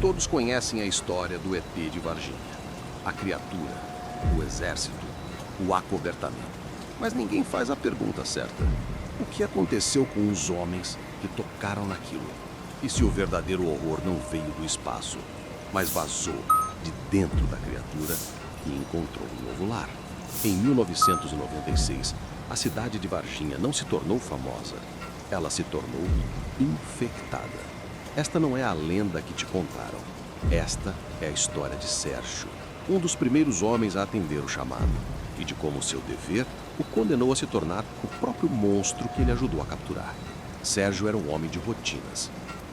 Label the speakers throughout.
Speaker 1: Todos conhecem a história do ET de Varginha. A criatura, o exército, o acobertamento. Mas ninguém faz a pergunta certa. O que aconteceu com os homens que tocaram naquilo? E se o verdadeiro horror não veio do espaço, mas vazou de dentro da criatura e encontrou um novo lar? Em 1996, a cidade de Varginha não se tornou famosa. Ela se tornou infectada. Esta não é a lenda que te contaram. Esta é a história de Sérgio, um dos primeiros homens a atender o chamado, e de como seu dever o condenou a se tornar o próprio monstro que ele ajudou a capturar. Sérgio era um homem de rotinas.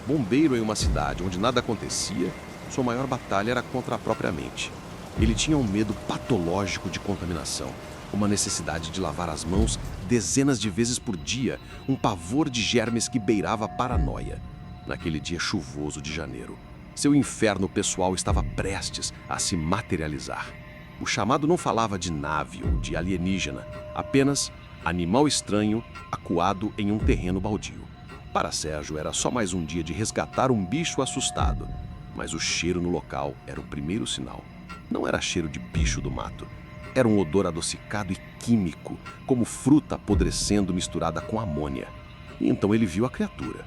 Speaker 1: Bombeiro em uma cidade onde nada acontecia, sua maior batalha era contra a própria mente. Ele tinha um medo patológico de contaminação, uma necessidade de lavar as mãos dezenas de vezes por dia, um pavor de germes que beirava a paranoia. Naquele dia chuvoso de janeiro, seu inferno pessoal estava prestes a se materializar. O chamado não falava de nave ou de alienígena, apenas animal estranho acuado em um terreno baldio. Para Sérgio era só mais um dia de resgatar um bicho assustado, mas o cheiro no local era o primeiro sinal. Não era cheiro de bicho do mato, era um odor adocicado e químico, como fruta apodrecendo misturada com amônia. E então ele viu a criatura,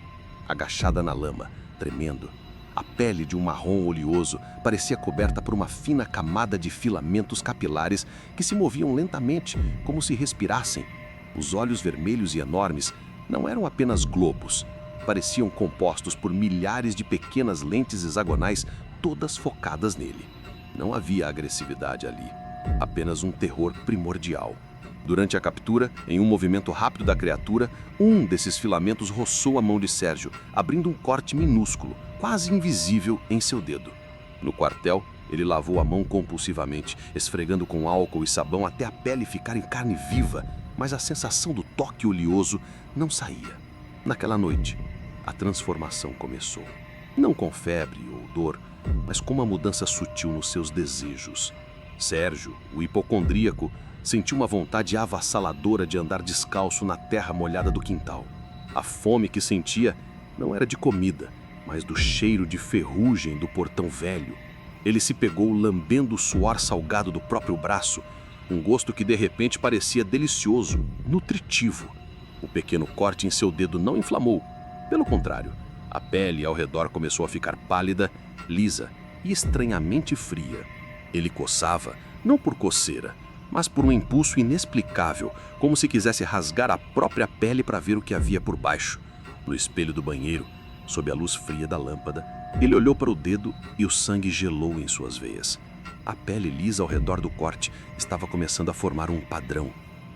Speaker 1: agachada na lama, tremendo. A pele de um marrom oleoso parecia coberta por uma fina camada de filamentos capilares que se moviam lentamente, como se respirassem. Os olhos vermelhos e enormes não eram apenas globos, pareciam compostos por milhares de pequenas lentes hexagonais, todas focadas nele. Não havia agressividade ali, apenas um terror primordial. Durante a captura, em um movimento rápido da criatura, um desses filamentos roçou a mão de Sérgio, abrindo um corte minúsculo, quase invisível, em seu dedo. No quartel, ele lavou a mão compulsivamente, esfregando com álcool e sabão até a pele ficar em carne viva, mas a sensação do toque oleoso não saía. Naquela noite, a transformação começou. Não com febre ou dor, mas com uma mudança sutil nos seus desejos. Sérgio, o hipocondríaco, sentiu uma vontade avassaladora de andar descalço na terra molhada do quintal. A fome que sentia não era de comida, mas do cheiro de ferrugem do portão velho. Ele se pegou lambendo o suor salgado do próprio braço, um gosto que de repente parecia delicioso, nutritivo. O pequeno corte em seu dedo não inflamou. Pelo contrário, a pele ao redor começou a ficar pálida, lisa e estranhamente fria. Ele coçava, não por coceira, mas por um impulso inexplicável, como se quisesse rasgar a própria pele para ver o que havia por baixo. No espelho do banheiro, sob a luz fria da lâmpada, ele olhou para o dedo e o sangue gelou em suas veias. A pele lisa ao redor do corte estava começando a formar um padrão.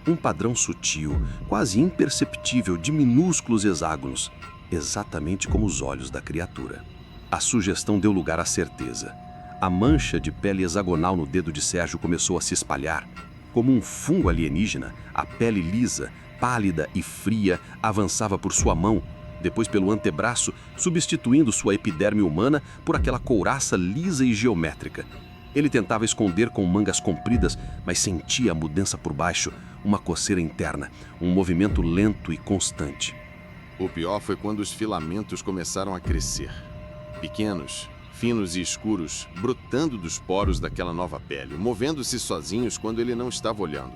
Speaker 1: Um padrão sutil, quase imperceptível, de minúsculos hexágonos, exatamente como os olhos da criatura. A sugestão deu lugar à certeza. A mancha de pele hexagonal no dedo de Sérgio começou a se espalhar. Como um fungo alienígena, a pele lisa, pálida e fria avançava por sua mão, depois pelo antebraço, substituindo sua epiderme humana por aquela couraça lisa e geométrica. Ele tentava esconder com mangas compridas, mas sentia a mudança por baixo, uma coceira interna, um movimento lento e constante.
Speaker 2: O pior foi quando os filamentos começaram a crescer. Pequenos, finos e escuros, brotando dos poros daquela nova pele, movendo-se sozinhos quando ele não estava olhando.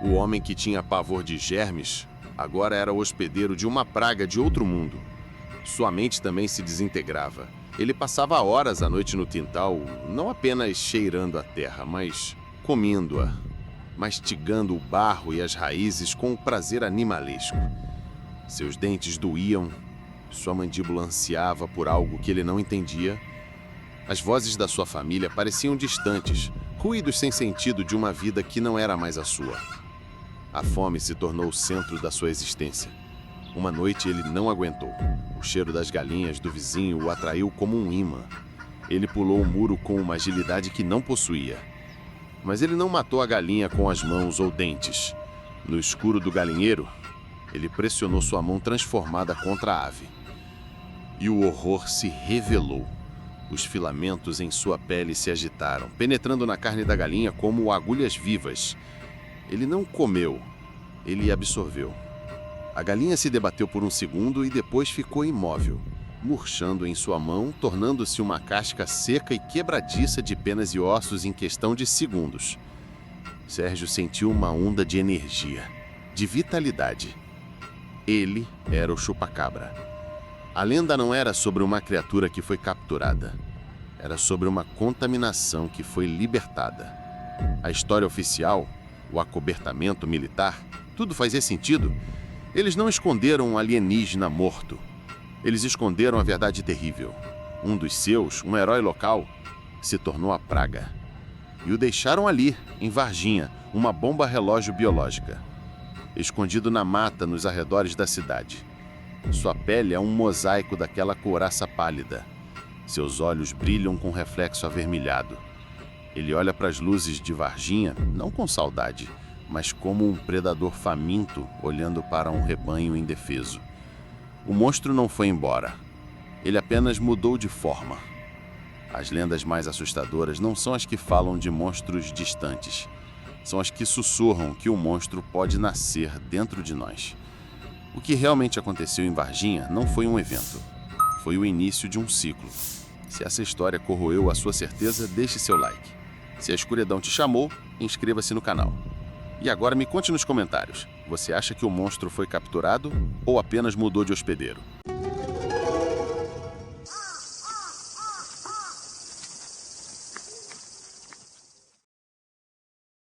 Speaker 2: O homem que tinha pavor de germes, agora era o hospedeiro de uma praga de outro mundo. Sua mente também se desintegrava. Ele passava horas à noite no quintal, não apenas cheirando a terra, mas comendo-a, mastigando o barro e as raízes com um prazer animalesco. Seus dentes doíam, sua mandíbula ansiava por algo que ele não entendia. As vozes da sua família pareciam distantes, ruídos sem sentido de uma vida que não era mais a sua. A fome se tornou o centro da sua existência. Uma noite ele não aguentou. O cheiro das galinhas do vizinho o atraiu como um imã. Ele pulou o muro com uma agilidade que não possuía. Mas ele não matou a galinha com as mãos ou dentes. No escuro do galinheiro, ele pressionou sua mão transformada contra a ave. E o horror se revelou. Os filamentos em sua pele se agitaram, penetrando na carne da galinha como agulhas vivas. Ele não comeu, ele absorveu. A galinha se debateu por um segundo e depois ficou imóvel, murchando em sua mão, tornando-se uma casca seca e quebradiça de penas e ossos em questão de segundos. Sérgio sentiu uma onda de energia, de vitalidade. Ele era o chupacabra. A lenda não era sobre uma criatura que foi capturada. Era sobre uma contaminação que foi libertada. A história oficial, o acobertamento militar, tudo fazia sentido. Eles não esconderam um alienígena morto. Eles esconderam a verdade terrível. Um dos seus, um herói local, se tornou a praga. E o deixaram ali, em Varginha, uma bomba relógio biológica. Escondido na mata nos arredores da cidade. Sua pele é um mosaico daquela couraça pálida. Seus olhos brilham com reflexo avermelhado. Ele olha para as luzes de Varginha, não com saudade, mas como um predador faminto olhando para um rebanho indefeso. O monstro não foi embora. Ele apenas mudou de forma. As lendas mais assustadoras não são as que falam de monstros distantes. São as que sussurram que o monstro pode nascer dentro de nós. O que realmente aconteceu em Varginha não foi um evento. Foi o início de um ciclo. Se essa história corroeu a sua certeza, deixe seu like. Se a escuridão te chamou, inscreva-se no canal. E agora me conte nos comentários, você acha que o monstro foi capturado ou apenas mudou de hospedeiro?